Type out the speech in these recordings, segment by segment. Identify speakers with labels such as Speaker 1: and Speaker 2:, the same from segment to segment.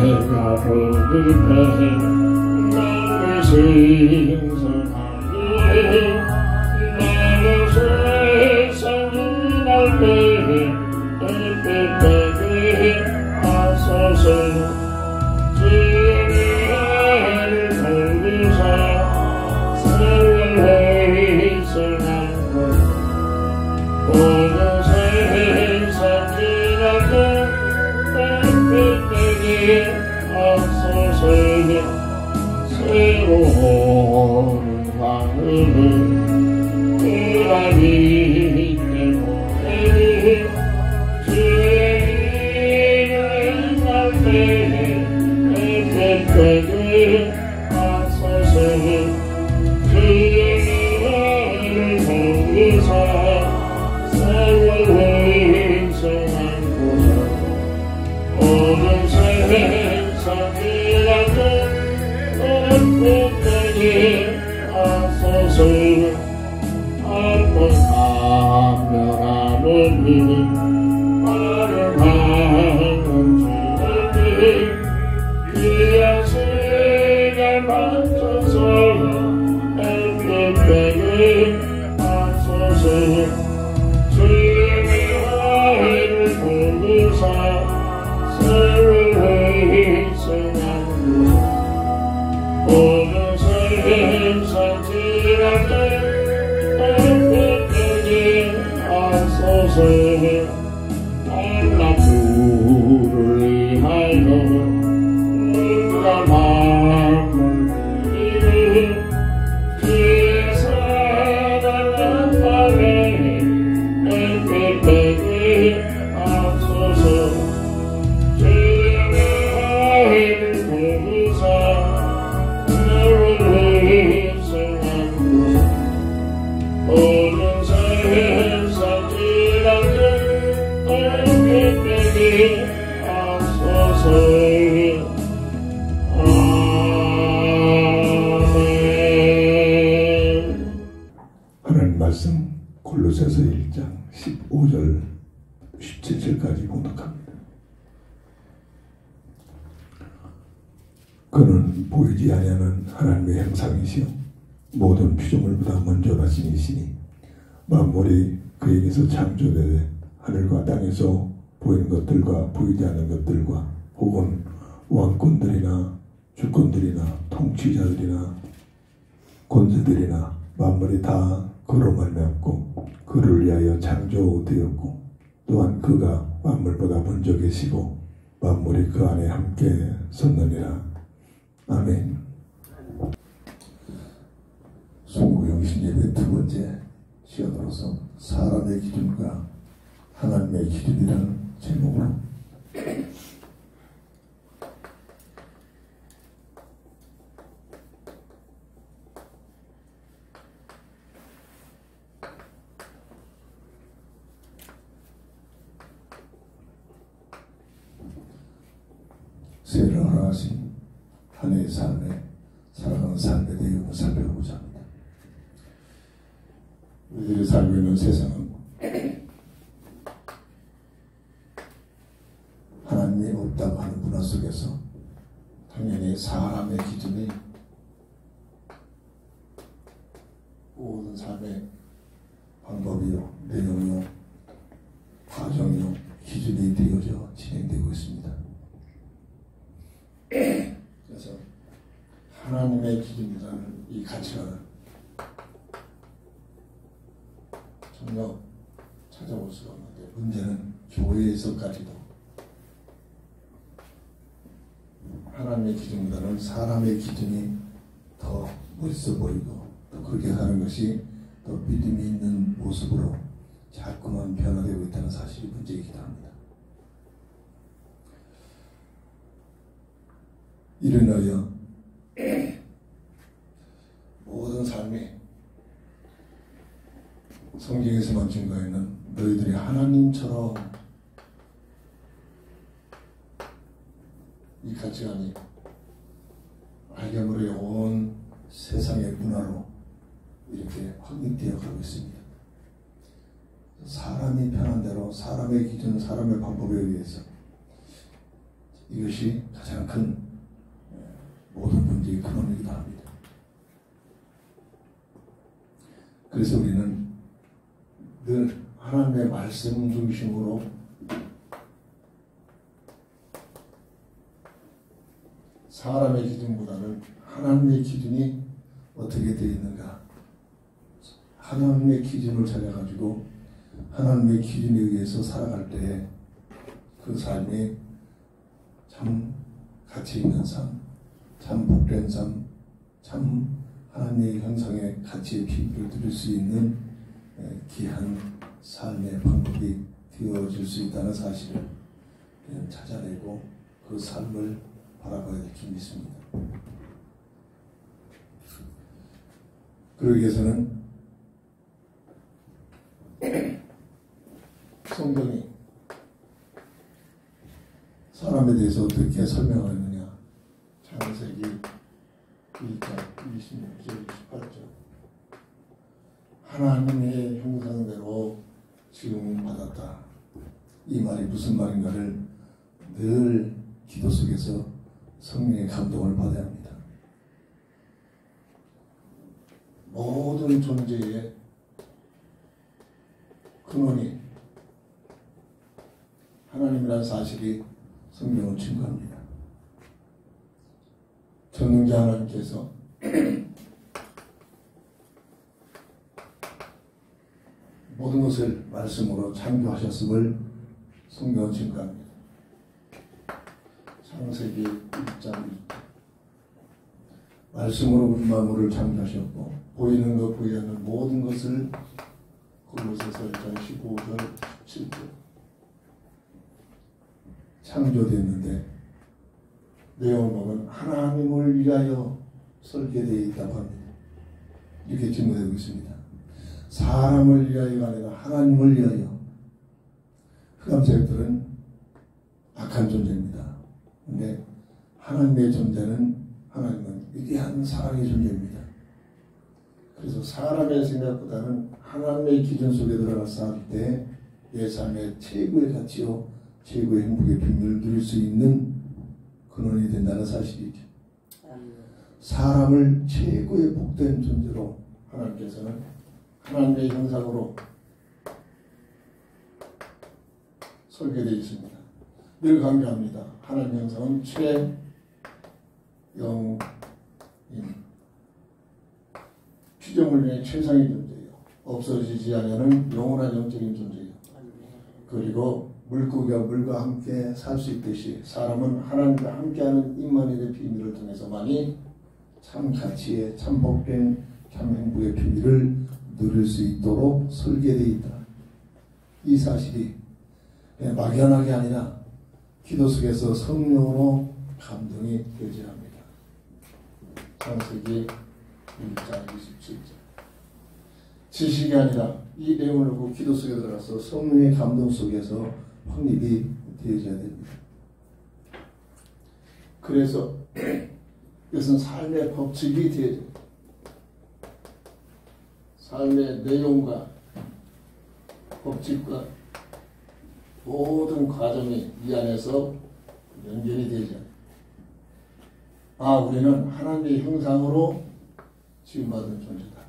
Speaker 1: 내가 보듯해 나를 신선하게 나를 세상을 때에 때때에 하소서 지혜를 돌리사 세월의 성함을 모든 세상 지나고 때때에 하소서 새로운 마음을 이라니 때문에 주의 이름을 날 때에 때때에 하소서 주의 이름을 돌리사 세월의 성한 곳 모든 세상 지나고 때때에 하소서 한번 감멸하는 이는 발음하는 주님이 귀한 시간 맞춰서 때때에 하소서 주님의 화해를 돌리사 세월의 성한 곳 모든 세상 지나고 때때에 하소서 한나무를 위하여 누가 마음을 드리니 주의 사랑하는 밤에 때때에 하소서 주님의 화해를 돌리사 세월의 성한 곳 모든 세상 지나고 때때에 하소서
Speaker 2: 하나님 말씀 골로새서 1장 15절 17절까지 봉독합니다. 그는 보이지 아니하는 하나님의 형상이시요 모든 피조물보다 먼저 나신 이시니 만물이 그에게서 창조되되 하늘과 땅에서 보이는 것들과 보이지 않는 것들과 혹은 왕권들이나 주권들이나 통치자들이나 권세들이나 만물이 다 그로 말미암고 그를 위하여 창조되었고 또한 그가 만물보다 먼저 계시고 만물이 그 안에 함께 섰느니라. 아멘. 송구영신 예배 두 번째 시간으로서 사람의 기준과 하나님의 기준이라는 제목으로 새해를 허락하신 한 해의 삶에 살아가는 삶에 대해 살펴보자 합니다. 우리들이 살고 있는 세상은 하나님이 없다고 하는 문화 속에서 당연히 사람의 기준이 모든 삶의 방법이요, 내용이요, 과정이요, 기준이 되어져 진행되고 있습니다. 그래서 하나님의 기준이라는 이 가치관은 전혀 찾아볼 수가 없는데 문제는 교회에서까지도 하나님의 기준보다는 사람의 기준이 더 멋있어 보이고 또 그렇게 사는 것이 더 믿음이 있는 모습으로 자꾸만 변화되고 있다는 사실이 문제이기도 합니다. 이르노여 모든 삶이 성경에서만 증거하는 너희들이 하나님처럼 이 가치관이 알게모르게 온 세상의 문화로 이렇게 확립되어 가고 있습니다. 사람이 편한 대로 사람의 기준, 사람의 방법에 의해서 이것이 가장 큰 모든 문제의 근원이기도 합니다. 그래서 우리는 늘 하나님의 말씀 중심으로 사람의 기준보다는 하나님의 기준이 어떻게 되어 있는가, 하나님의 기준을 찾아가지고 하나님의 기준에 의해서 살아갈 때에 그 삶이 참 가치 있는 삶, 참 복된 삶, 참 하나님의 형상의 가치의 피부를 드릴 수 있는 귀한 삶의 방법이 되어질 수 있다는 사실을 찾아내고 그 삶을 바라봐야 될 줄 믿습니다. 그러기 위해서는 성경이 사람에 대해서 어떻게 설명하느냐, 창세기 1장 26절 28절 하나님의 형상대로 지음받았다. 이 말이 무슨 말인가를 늘 기도 속에서 성령의 감동을 받아야 합니다. 모든 존재의 근원이 하나님이라는 사실이 성경을 증거합니다. 전능자 하나님께서 모든 것을 말씀으로 창조하셨음을 성경은 증거합니다. 창세기 1장 1절 말씀으로 우리 만물을 창조하셨고 보이는 것 보이지 않는 모든 것을 골로새서 1장 15절 17절 창조됐는데 내용을 보면 하나님을 위하여 설계되어 있다고 합니다. 이렇게 증거되고 있습니다. 사람을 위하여가 아니라 하나님을 위하여. 흑암세력들은 악한 존재입니다. 그런데 하나님의 존재는, 하나님은 위대한 사랑의 존재입니다. 그래서 사람의 생각보다는 하나님의 기준 속에 들어가서 할 때 내 삶의 최고의 가치요 최고의 행복의 비밀을 누릴 수 있는 근원이 된다는 사실이죠. 사람을 최고의 복된 존재로 하나님께서는 하나님의 형상으로 설계되어 있습니다. 늘 강조합니다. 하나님의 형상은 최영인, 피조물 중에 최상의 존재예요. 없어지지 않는 영원한 영적인 존재예요. 그리고 물고기가 물과 함께 살 수 있듯이 사람은 하나님과 함께하는 임마누엘의 비밀을 통해서만이 참 가치의, 참 복된, 참 행복의 비밀을 누릴 수 있도록 설계되어 있다. 이 사실이 그냥 막연하게 아니라 기도 속에서 성령으로 감동이 되어야 합니다. 창세기 1장 27절 지식이 아니라 이 내용을 놓고 기도 속에 들어가서 성령의 감동 속에서 확립이 되어져야 됩니다. 그래서 이것은 삶의 법칙이 되어집니다. 삶의 내용과 법칙과 모든 과정이 이 안에서 연결이 되죠. 우리는 하나님의 형상으로 지음받은 존재다.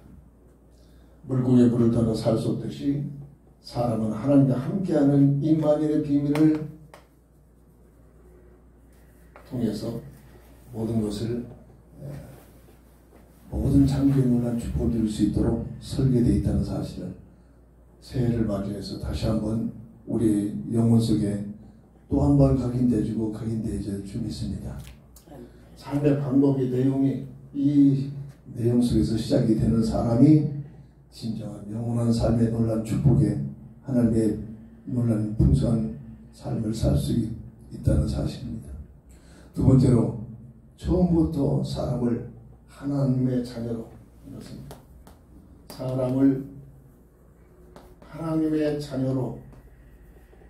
Speaker 2: 물고기에 물을 떠나 살 수 없듯이 사람은 하나님과 함께하는 임마누엘의 비밀을 통해서 모든 것을, 모든 창조의 놀란 축복을 누릴 수 있도록 설계되어 있다는 사실을 새해를 맞이해서 다시 한번 우리 영혼 속에 또 한 번 각인되어지고 각인되어질 줄 믿습니다. 삶의 방법의 내용이 이 내용 속에서 시작이 되는 사람이 진정한 영원한 삶의 놀란 축복에 하나님의 놀란 풍성한 삶을 살 수 있다는 사실입니다. 두 번째로 처음부터 사람을 하나님의 자녀로 이렇습니다. 사람을 하나님의 자녀로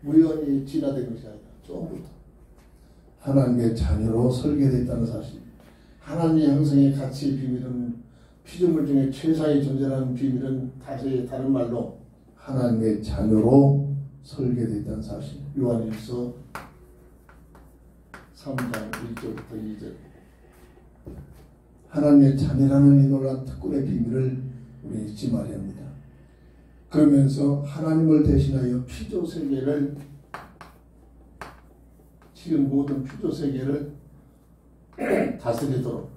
Speaker 2: 우연히 진화된 것이 아니라 처음부터 하나님의 자녀로 설계되어 있다는 사실. 하나님의 형성의 가치의 비밀은 피조물 중에 최상의 존재라는 비밀은 다른 말로 하나님의 자녀로 설계되어 있다는 사실. 요한일서 3장 1절부터 2절. 하나님의 자녀라는 이 놀라운 특권의 비밀을 우리 잊지 말아야 합니다. 그러면서 하나님을 대신하여 피조 세계를, 지금 모든 피조 세계를 다스리도록,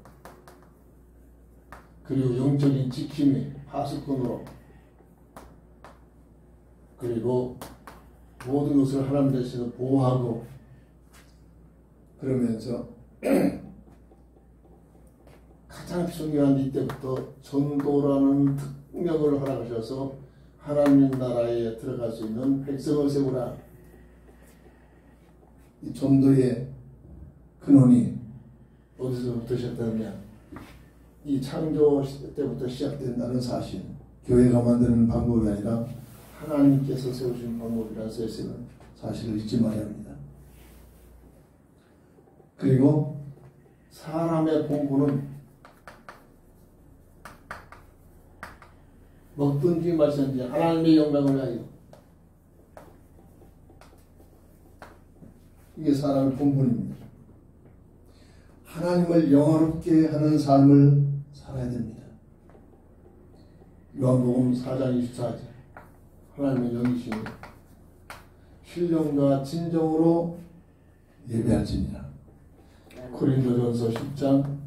Speaker 2: 그리고 영적인 지킴이 하수꾼으로, 그리고 모든 것을 하나님 대신에 보호하고, 그러면서 가장 중요한 이때부터 전도라는 특명을 허락하셔서 하나님 나라에 들어갈 수 있는 백성을 세우라. 이 전도의 근원이 어디서부터 시작되느냐? 이 창조 시대 때부터 시작된다는 사실, 교회가 만드는 방법이 아니라 하나님께서 세우신 방법이라는 사실을 잊지 말아야 합니다. 그리고 사람의 본분은 먹든지 마시든지 하나님의 영광을 위하여, 이게 사람의 본분입니다. 하나님을 영화롭게 하는 삶을 살아야 됩니다. 요한복음 4장 24절, 하나님의 영이시니 신령과 진정으로 예배할지니라. 고린도전서 10장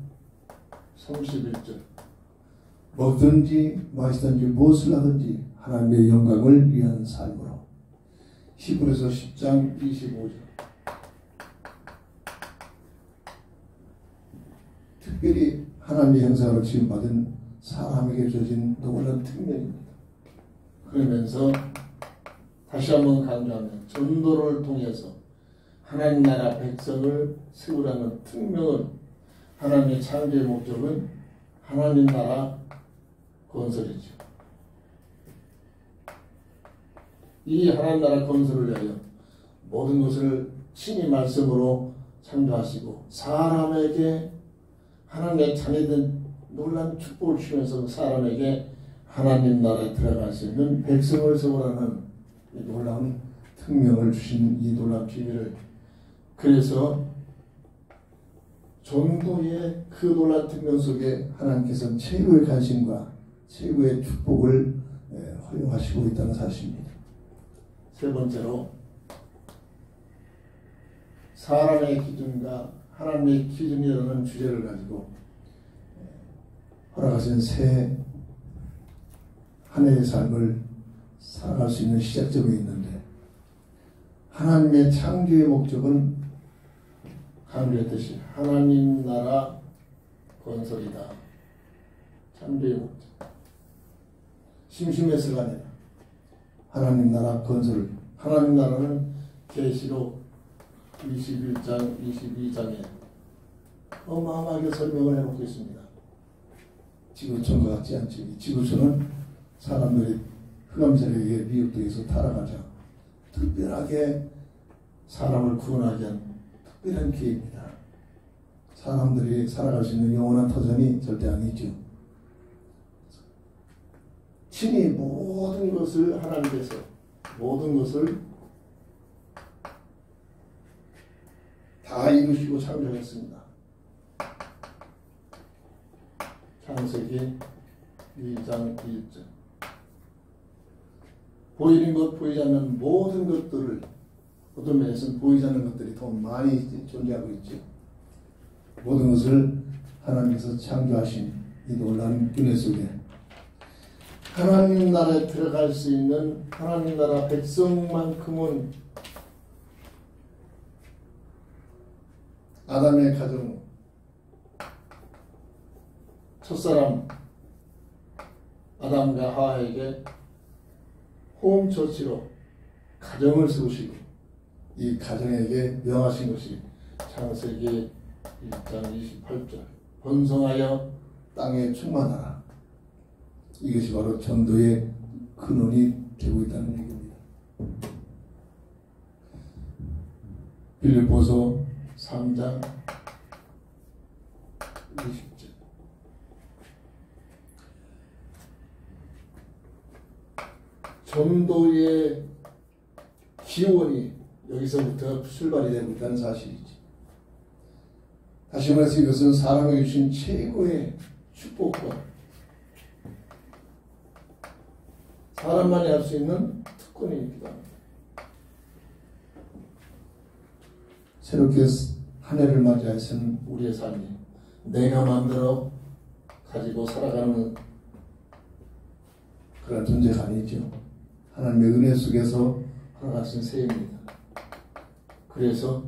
Speaker 2: 31절, 먹든지 마시든지 무엇을 하든지 하나님의 영광을 위한 삶으로. 히브리서 10장 25절, 특별히 하나님의 형상으로 지음받은 사람에게 주어진 놀라운 특명입니다. 그러면서 다시 한번 강조하면 전도를 통해서 하나님 나라 백성을 세우라는 특명은, 하나님의 창조의 목적은 하나님 나라 건설이죠. 이 하나님 나라 건설을 위하여 모든 것을 친히 말씀으로 창조하시고 사람에게 하나님의 자녀된 놀라운 축복을 주시면서 사람에게 하나님 나라에 들어갈 수 있는 백성을 세우라는 이 놀라운 특명을 주신 이 놀라운 비밀을, 그래서 전도의 그 놀라운 특명 속에 하나님께서는 최고의 관심과 최고의 축복을 허용하시고 있다는 사실입니다. 세 번째로, 사람의 기준과 하나님의 기준이라는 주제를 가지고 허락하신 새 한 해의 삶을 살아갈 수 있는 시작점이 있는데, 하나님의 창조의 목적은 강조했듯이 하나님 나라 건설이다. 창조의 목적. 심심해서가 아니라 하나님 나라 건설. 하나님 나라는 계시록 21장 22장에 어마어마하게 설명을 해놓고 있습니다. 지구촌과 같지 않지. 지구촌은 사람들이 흑암세력에 미혹되어서 타락하자 특별하게 사람을 구원하기 위한 특별한 기회입니다. 사람들이 살아갈 수 있는 영원한 터전이 절대 아니죠. 친히 모든 것을 하나님께서 모든 것을 다 이루시고 창조했습니다. 창세기 2장 2절. 보이는 것, 보이지 않는 모든 것들을, 어떤 면에서는 보이지 않는 것들이 더 많이 존재하고 있죠. 모든 것을 하나님께서 창조하신 이 놀라운 은혜 속에 하나님 나라에 들어갈 수 있는 하나님 나라 백성만큼은 아담의 가정, 첫사람 아담과 하와에게 호응처치로 가정을 세우시고 이 가정에게 명하신 것이 창세기 1장 28절, 번성하여 땅에 충만하라. 이것이 바로 전도의 근원이 되고 있다는 얘기입니다. 빌립보서 3장 20절. 전도의 기원이 여기서부터 출발이 되고 있다는 사실이지. 다시 말해서 이것은 사람에게 주신 최고의 축복과 사람만이 할 수 있는 특권이기도 합니다. 새롭게 한 해를 맞이해서는 우리의 삶이 내가 만들어 가지고 살아가는 그런 존재가 아니죠. 하나님의 은혜 속에서 허락하신 새해입니다. 그래서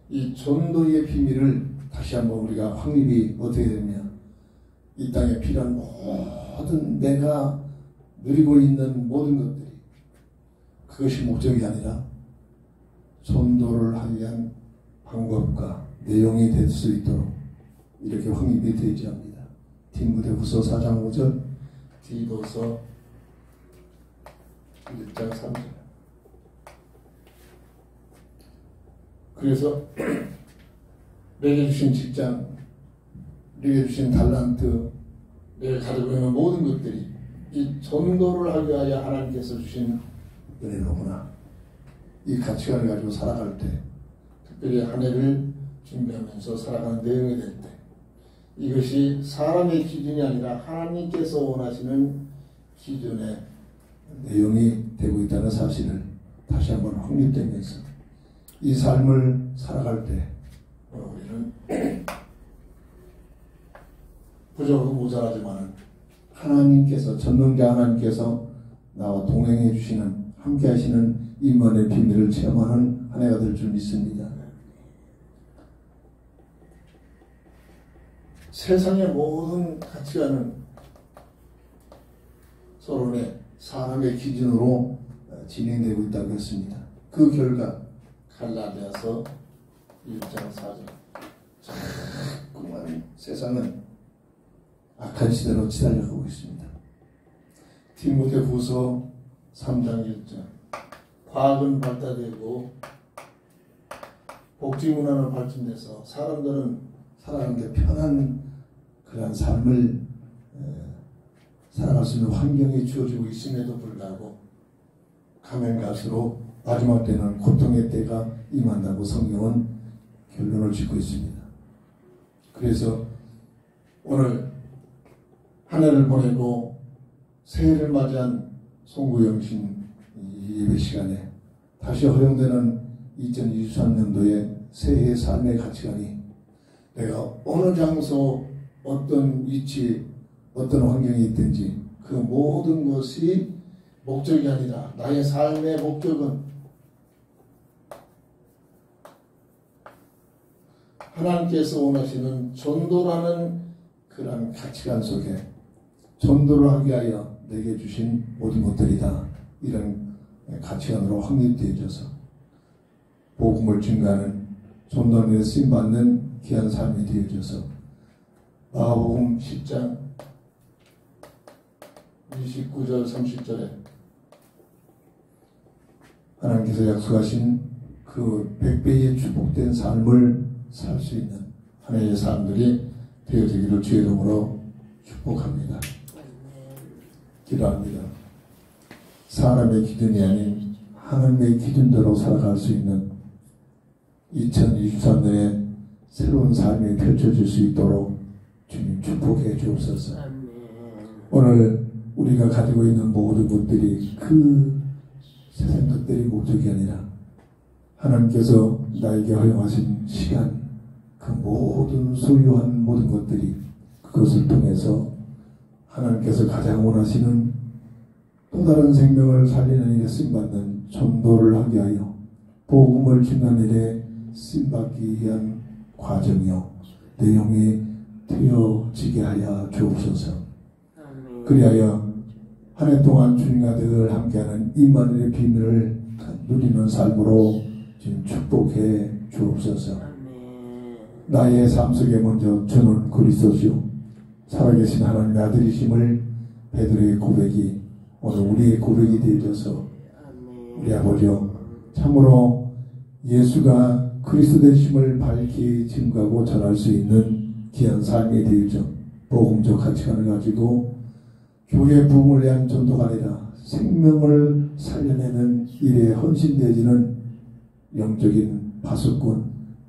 Speaker 2: 이 전도의 비밀을 다시 한번 우리가 확립이 어떻게 되냐, 이 땅에 필요한 모든 내가 누리고 있는 모든 것들이 그것이 목적이 아니라 전도를 하기 위한 방법과 내용이 될 수 있도록 이렇게 확립이 되지 합니다. 디모데후서 4장 5절, 디도서 1장 3절. 그래서 내게 주신 직장, 내게 주신 달란트, 내가 가지고 있는 모든 것들이 이 전도를 하기 위하여 하나님께서 주신 은혜로구나. 이 가치관을 가지고 살아갈 때, 특별히 한 해를 준비하면서 살아가는 내용이 될 때, 이것이 사람의 기준이 아니라 하나님께서 원하시는 기준의 내용이 되고 있다는 사실을 다시 한번 확립되면서 이 삶을 살아갈 때 우리는 부족하고 모자라지만 하나님께서, 전능자 하나님께서 나와 동행해 주시는, 함께 하시는 임원의 비밀을 체험하는 한 해가 될 줄 믿습니다. 세상의 모든 가치관은 서론의 사람의 기준으로 진행되고 있다고 했습니다. 그 결과 갈라디아서 1장 4절, 자꾸만 세상은 악한 시대로 치달려가고 있습니다. 디모데후서 3장 1절, 과학은 발달되고 복지문화는 발전돼서 사람들은 살아가는데 편한 그런 삶을 살아갈 수 있는 환경이 주어지고 있음에도 불구하고 가면 갈수록 마지막 때는 고통의 때가 임한다고 성경은 결론을 짓고 있습니다. 그래서 오늘 한 해를 보내고 새해를 맞이한 송구영신 예배 시간에 다시 허용되는 2023년도의 새해의 삶의 가치관이 내가 어느 장소, 어떤 위치, 어떤 환경이 있든지 그 모든 것이 목적이 아니라 나의 삶의 목적은 하나님께서 원하시는 전도라는 그런 가치관 속에 전도를 하기 위하여 내게 주신 모든 것들이다. 이런 가치관으로 확립되어져서 복음을 증가하는 전도에 쓰임받는 귀한 삶이 되어져서 마가복음 10장 29절 30절에 하나님께서 약속하신 그 100배의 축복된 삶을 살 수 있는 한 해의 사람들이 되어지기를 주의 이름으로 축복합니다. 기도합니다. 사람의 기준이 아닌 하나님의 기준대로 살아갈 수 있는 2023년에 새로운 삶이 펼쳐질 수 있도록 주님 축복해 주옵소서. 오늘 우리가 가지고 있는 모든 것들이 그 세상 것들이 목적이 아니라 하나님께서 나에게 허용하신 시간, 그 모든 소유한 모든 것들이 그것을 통해서 하나님께서 가장 원하시는 또 다른 생명을 살리는 일에 쓰임받는 전도를 하게 하여 복음을 증가하는 일에 쓰임받기 위한 과정이요 내용이 되어지게 하여 주옵소서. 그리하여 한 해 동안 주님과 늘 함께하는 임마누엘의 비밀을 누리는 삶으로 지금 축복해 주옵소서. 나의 삶 속에 먼저 저는 그리스도시요 살아계신 하나님의 아들이심을 베드로의 고백이 오늘 우리의 고백이 되어져서 우리 아버지요 참으로 예수가 그리스도 되심을 밝히 증거하고 전할 수 있는 귀한 삶이 되어져 복음적 가치관을 가지고 교회 부흥을 위한 전도가 아니라 생명을 살려내는 일에 헌신되어지는 영적인 파수꾼,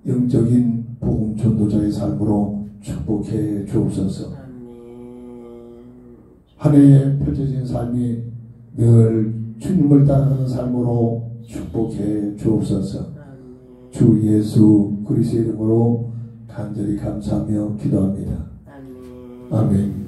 Speaker 2: 영적인 복음 전도자의 삶으로 축복해 주옵소서. 한 해에 펼쳐진 삶이 늘 주님을 따르는 삶으로 축복해 주옵소서. 주 예수 그리스도의 이름으로 간절히 감사하며 기도합니다. 아멘.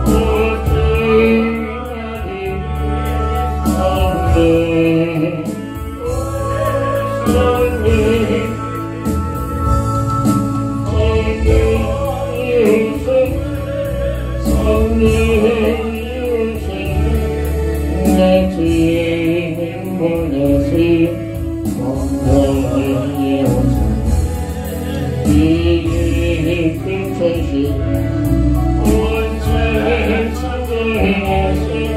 Speaker 1: Oh 것이 건강하여서 이 깊은 천식 원체 상대에서